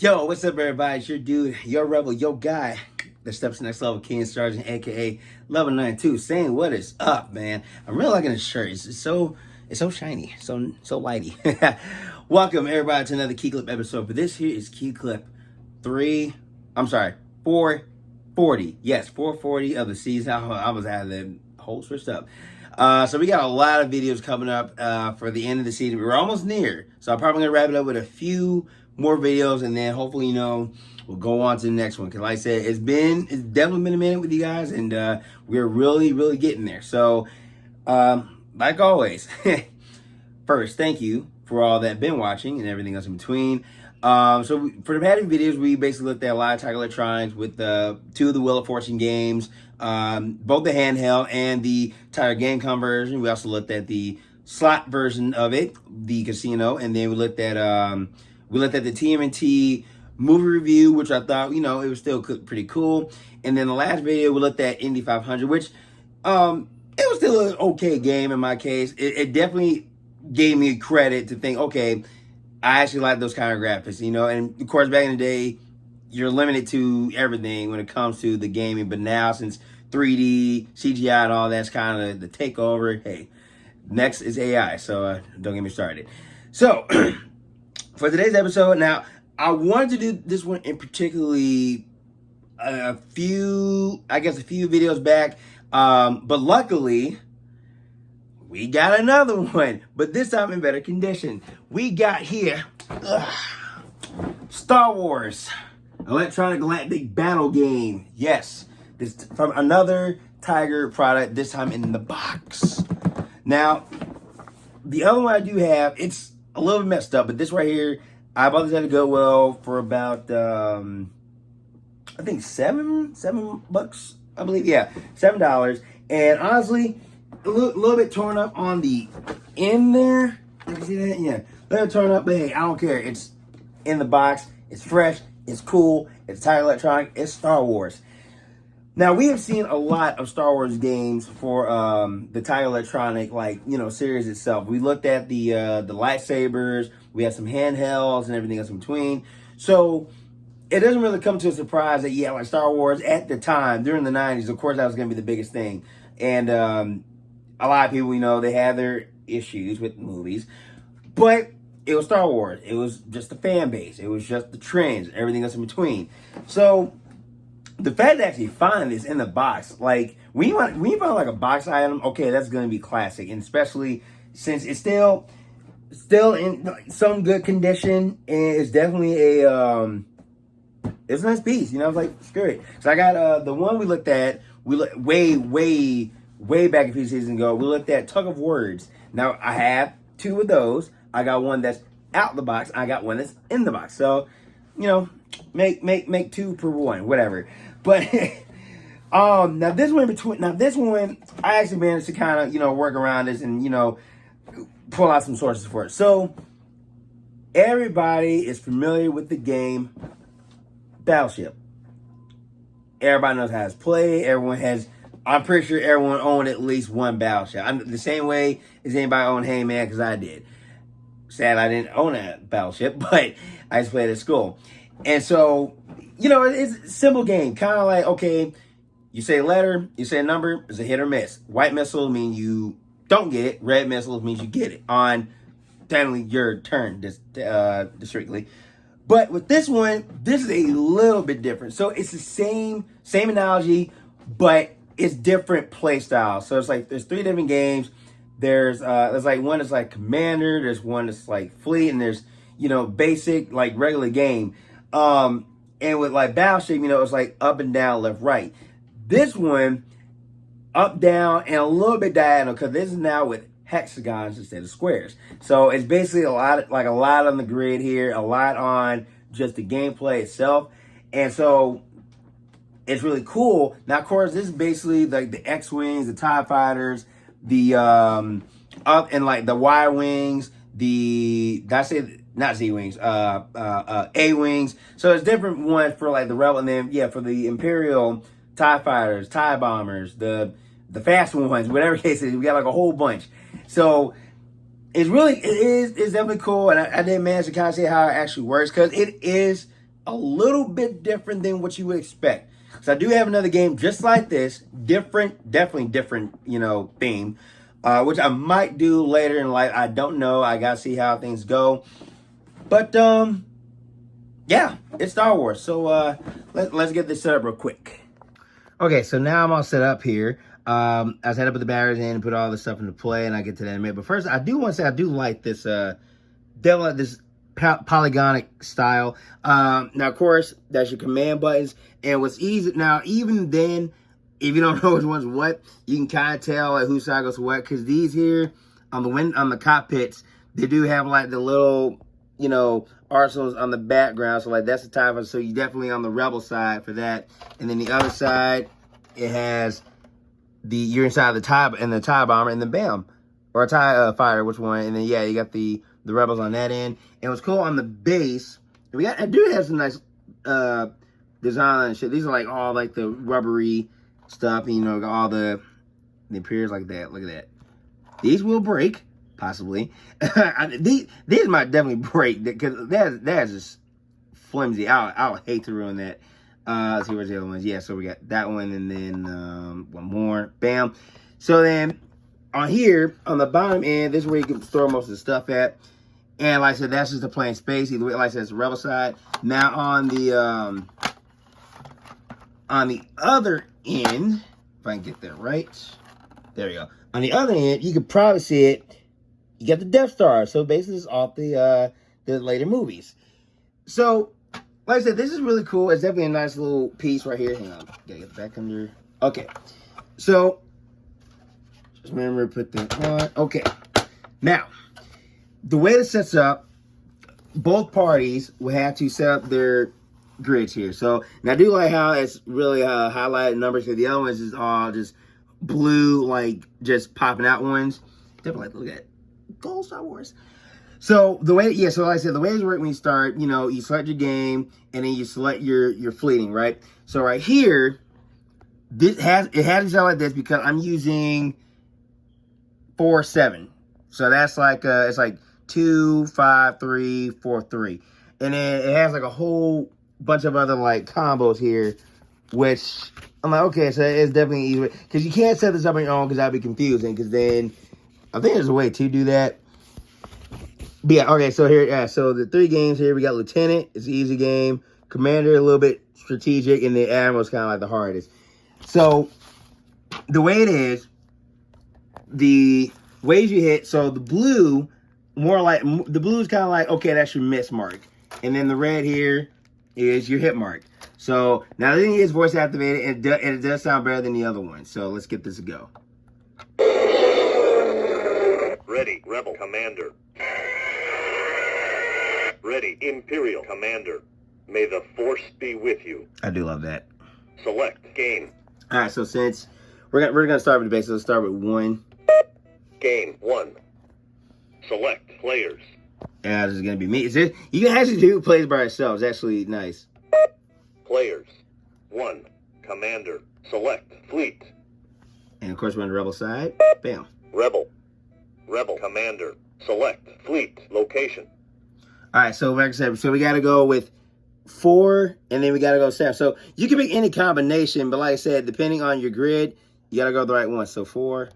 Yo, what's up, everybody? It's your dude, your rebel, your guy that steps to the next level, King Sergeant, aka Level 92, saying what is up, man. I'm really liking this shirt. It's so shiny, so lighty. Welcome everybody to another KeeKlip episode. But this here is KeeKlip 440. Yes, 440 of the season. I was out of the whole switched up. So we got a lot of videos coming up for the end of the season. We're almost near. So I'm probably gonna wrap it up with a few more videos, and then hopefully, we'll go on to the next one. Cause like I said, it's definitely been a minute with you guys, and we're really getting there. So, like always, first, thank you for all that have been watching and everything else in between. For the past videos, we basically looked at a lot of Tiger Electronics with two of the Wheel of Fortune games, both the handheld and the Tiger Game conversion. We also looked at the slot version of it, the casino, and then we looked at the TMNT movie review, which I thought, it was still pretty cool. And then the last video, we looked at Indy 500, which it was still an okay game in my case. It definitely gave me credit to think, okay, I actually like those kind of graphics, and of course, back in the day, you're limited to everything when it comes to the gaming, but now since 3D, CGI, and all that's kind of the takeover, hey, next is AI, so don't get me started. So, for today's episode, now, I wanted to do this one in particularly a few videos back, but luckily, we got another one, but this time in better condition. We got here Star Wars Electronic Galactic Battle Game. Yes, this from another Tiger product, this time in the box. Now, the other one I do have, it's a little bit messed up, but this right here, I bought this at a Goodwill for about, I think $7, I believe. Yeah, $7. And honestly, a little bit torn up on the end there. You can see that? Yeah, a little torn up, but hey, I don't care. It's in the box. It's fresh. It's cool. It's Tiger Electronic. It's Star Wars. Now, we have seen a lot of Star Wars games for the Tiger Electronic, series itself. We looked at the lightsabers. We had some handhelds and everything else in between. So it doesn't really come to a surprise that, like Star Wars at the time, during the 90s, of course, that was going to be the biggest thing. And a lot of people, they have their issues with movies. But it was Star Wars. It was just the fan base. It was just the trends, everything else in between. So the fact to actually find this in the box, when you find like a box item, okay, that's going to be classic. And especially since it's still in some good condition, and it's definitely it's a nice piece. I was like, screw it. So I got the one we looked at, way back a few seasons ago, we looked at Tug of Words. Now, I have two of those. I got one that's out the box. I got one that's in the box. So, make two per one, whatever. But now this one, I actually managed to kind of, work around this and, pull out some sources for it. So, everybody is familiar with the game Battleship. Everybody knows how it's played. I'm pretty sure everyone owned at least one Battleship. I'm the same way as anybody owned Hangman, because I did. Sad I didn't own a Battleship, but I just played at school. And so, it's a simple game. Kind of like, okay, you say a letter, you say a number, it's a hit or miss. White missile means you don't get it. Red missile means you get it on technically your turn, strictly. But with this one, this is a little bit different. So it's the same analogy, but it's different play styles. So it's like there's three different games. There's like one that's like Commander, there's one that's like Fleet, and there's basic like regular game. And with like Battleship, it's like up and down, left, right. This one, up, down, and a little bit diagonal, because this is now with hexagons instead of squares. So it's basically a lot on the grid here, a lot on just the gameplay itself. And so it's really cool. Now, of course, this is basically like the X-Wings, the TIE Fighters, the up and like the Y-Wings, not Z-Wings, A-Wings. So it's different ones for like the Rebel, and then, for the Imperial TIE Fighters, TIE Bombers, the fast ones, whatever case it is, we got like a whole bunch. So it's definitely cool, and I didn't manage to kind of see how it actually works, because it is a little bit different than what you would expect. So I do have another game just like this, definitely different, theme, which I might do later in life. I don't know. I gotta see how things go. But yeah, it's Star Wars. So let's get this set up real quick. Okay, so now I'm all set up here. I set up with the batteries in and put all this stuff into play, and I get to that in a minute. But first, I do want to say I do like this this polygonic style. Now, of course, that's your command buttons. And what's easy now, even then, if you don't know which one's what, you can kind of tell like whose side goes to what. Because these here on the cockpits, they do have like the little, arsenals on the background. So like that's the type of, so you definitely on the rebel side for that. And then the other side, it has you're inside the TIE and the TIE bomber and the BAM or a TIE fighter, which one? And then yeah, you got the rebels on that end. And what's cool on the base, I do have some nice design and shit. These are like all like the rubbery stuff, all the appears like that. Look at that. These will break, possibly. these might definitely break because that's just flimsy. I would hate to ruin that. Let's see where's the other ones. Yeah, so we got that one and then one more. Bam. So then on here, on the bottom end, this is where you can store most of the stuff at. And like I said, that's just the plain space. Either way, like I said, it's the rebel side. Now on the other end, if I can get that right. There we go. On the other end, you can probably see it. You got the Death Star. So basically it's off the later movies. So like I said, this is really cool. It's definitely a nice little piece right here. Hang on. Gotta get back under. Okay. So, just remember to put that on. Okay. Now, the way this sets up, both parties will have to set up their grids here. So, and I do like how it's really highlighted numbers here. The other ones is all just blue, like just popping out ones. Definitely look at it. Gold Star Wars. So the way, so like I said, the way it works when you start, you select your game and then you select your fleeting, right? So right here, it has to sound like this because I'm using 4-7. So that's like it's like 2, 5, 3, 4, 3, and then it has like a whole bunch of other like combos here, which I'm like, okay, so it's definitely easy because you can't set this up on your own because that'd be confusing. Because then I think there's a way to do that. But yeah, okay, so here, yeah, so the 3 games here, we got Lieutenant, it's an easy game. Commander, a little bit strategic, and the Admiral's kind of like the hardest. So, the way it is, the ways you hit, so the blue, the blue is kind of like, okay, that's your miss mark. And then the red here is your hit mark. So, now the thing is voice activated, and it does sound better than the other one. So, let's get this a go. Ready, Rebel Commander. Ready, Imperial Commander. May the Force be with you. I do love that. Select game. All right, so since we're gonna start with the base, so let's start with 1. Game 1. Select players. Yeah, this is gonna be me. You can actually do plays by yourself. It's actually nice. Players. 1. Commander. Select fleet. And of course, we're on the rebel side. Bam. Rebel. Rebel Commander. Select fleet location. All right, so like I said, so we got to go with 4, and then we got to go 7. So you can pick any combination, but like I said, depending on your grid, you got to go the right one. So 4,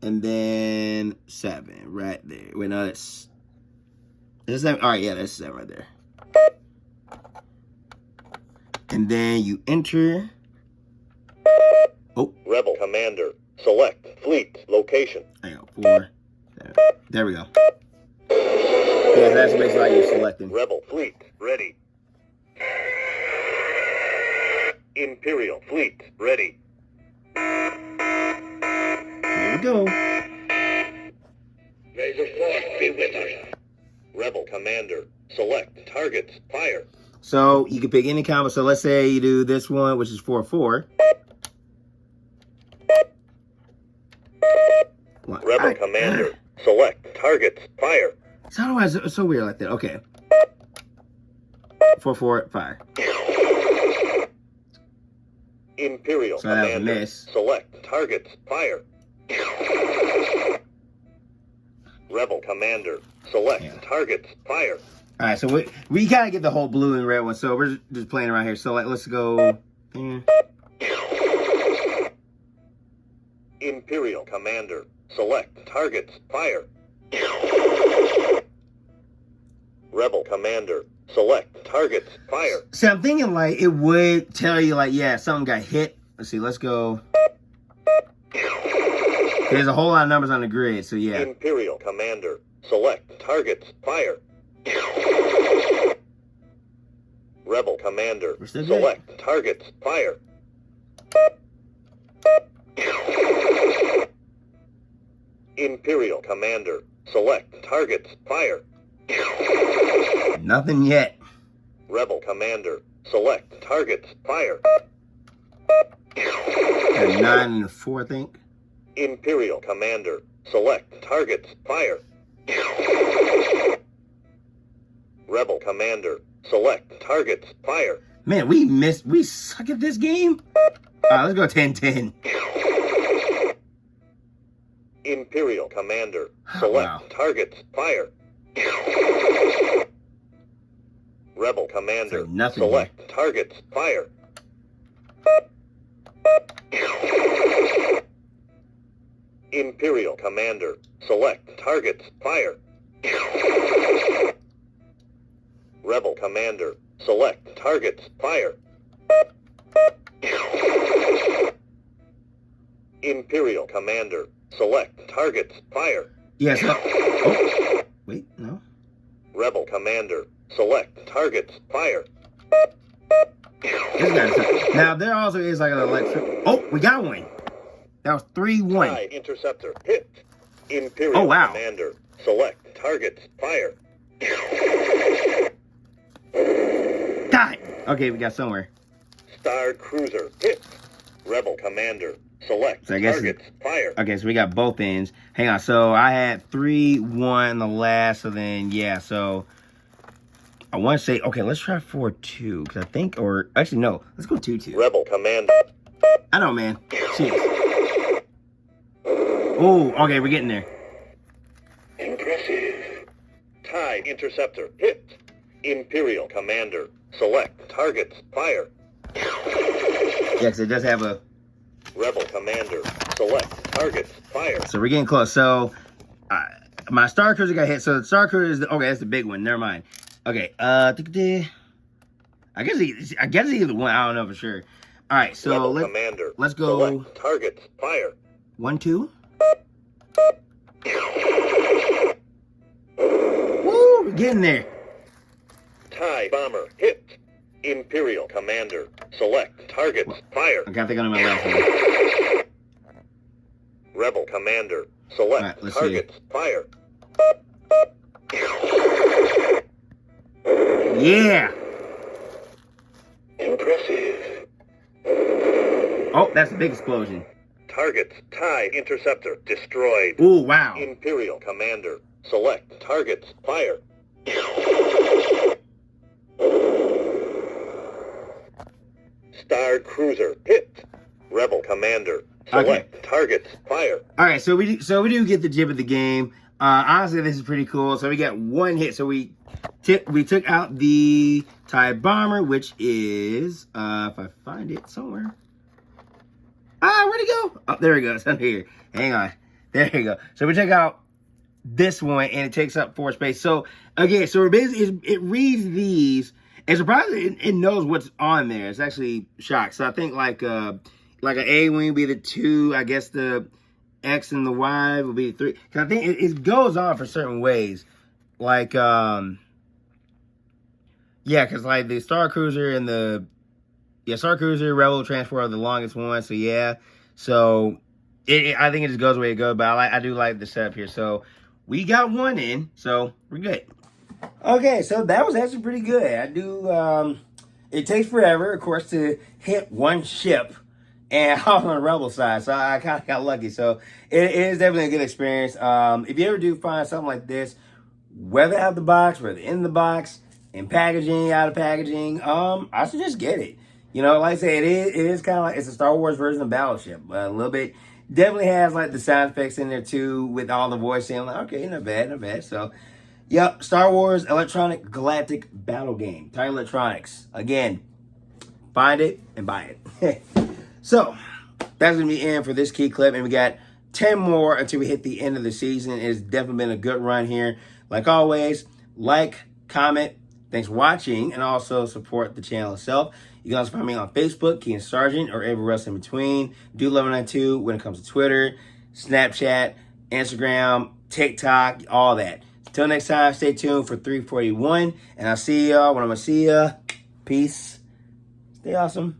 and then 7 right there. Wait, no, that's 7. All right, yeah, that's 7 right there. And then you enter. Oh, Rebel Commander. Select fleet location. I got 4. 7. There we go. Yeah, that's basically how you're selecting. Rebel fleet ready. Imperial fleet ready. Here we go. May the Force be with us. Rebel Commander. Select targets. Fire. So you can pick any combo. So let's say you do this one, which is 4-4. Rebel Commander. Select targets. Fire. So how do it's so weird like that? Okay. 4-4, fire. Imperial So that was a Commander. miss. Select targets. Fire. Rebel Commander. Select targets. Fire. All right, so we kind of get the whole blue and red one. So we're just playing around here. So like, let's go. Imperial Commander. Select targets. Fire. Rebel Commander. Select targets. Fire. See, I'm thinking like it would tell you like, yeah, something got hit. Let's see. Let's go. There's a whole lot of numbers on the grid, so yeah. Imperial Commander. Select targets. Fire. Rebel Commander. Select targets. Fire. Imperial Commander. Select targets. Fire. Nothing yet. Rebel Commander. Select targets. Fire. Got 9 and a 4, I think. Imperial Commander. Select targets. Fire. Rebel Commander. Select targets. Fire. Man, we suck at this game. All right, let's go 10-10. Imperial Commander. Select targets. Fire. Rebel Commander. Select targets. Fire. Imperial Commander. Select targets. Fire. Rebel Commander. Select targets. Fire. Imperial Commander. Select targets. Fire. Yes. Oh, wait, no. Rebel Commander. Select targets. Fire. This guy's now there also is like an electric. Oh, we got one. That was 3-1. TIE Interceptor hit. Imperial Commander. Select targets. Fire. Die. Okay, we got somewhere. Star Cruiser hit. Rebel Commander. Select targets. Fire. Okay, so we got both ends. Hang on. So I had 3-1 the last. So then, yeah. So I want to say, okay, let's try 4-2. Because I think, or actually, no. Let's go 2-2. Rebel Commander. I know, man. Jeez. Oh, okay, we're getting there. Impressive. TIE Interceptor hit. Imperial Commander. Select targets. Fire. Yes, it does have a... Rebel Commander. Select targets. Fire. So we're getting close. So my Star Cruiser got hit. So the Star Cruiser is okay. That's the big one. Never mind. Okay. I guess it's either one. I don't know for sure. All right. So let's go. Select targets. Fire. 1-2. Woo! We're getting there. TIE Bomber hit. Imperial Commander. Select targets. Fire. Okay, I think I'm on my last one. Rebel Commander. Select targets. Fire. Yeah. Impressive. Oh, that's a big explosion. Targets. TIE Interceptor destroyed. Oh, wow. Imperial Commander. Select targets. Fire. Star Cruiser hit. Rebel Commander. Select targets. Fire. All right, so we do get the jib of the game. Honestly, this is pretty cool. So we got one hit. So we took out the TIE Bomber, which is if I find it somewhere. Where'd it go? Oh, there it goes. Under here. Hang on. There you go. So we took out this one, and it takes up 4 space. So again, so we're basically it reads these. And surprisingly, it knows what's on there. It's actually shocked. So I think like an A wing would be the 2. I guess the X and the Y will be the 3. Because I think it goes on for certain ways. Like, yeah, because like the Star Cruiser and the Star Cruiser, Rebel Transport are the longest one. So yeah, so I think it just goes the way it goes. But I do like the setup here. So we got one in, so we're good. Okay, so that was actually pretty good. I do, it takes forever, of course, to hit one ship, and I was on the Rebel side, so I kind of got lucky. So it is definitely a good experience. If you ever do find something like this, whether out of the box, whether in the box, in packaging, out of packaging, I suggest get it. You know, like I say, it is kind of like, it's a Star Wars version of Battleship, a little bit. Definitely has like the sound effects in there too, with all the voicing. I'm like, okay, not bad, not bad. So Yep, Star Wars Electronic Galactic Battle Game. Titan Electronics. Again, find it and buy it. So, that's going to be in for this KeeKlip. And we got 10 more until we hit the end of the season. It's definitely been a good run here. Like always, like, comment. Thanks for watching. And also support the channel itself. You can also find me on Facebook, Key and Sargent, or everywhere else in between. Do 1192 when it comes to Twitter, Snapchat, Instagram, TikTok, all that. Until next time, stay tuned for 341. And I'll see y'all when I'm going to see ya. Peace. Stay awesome.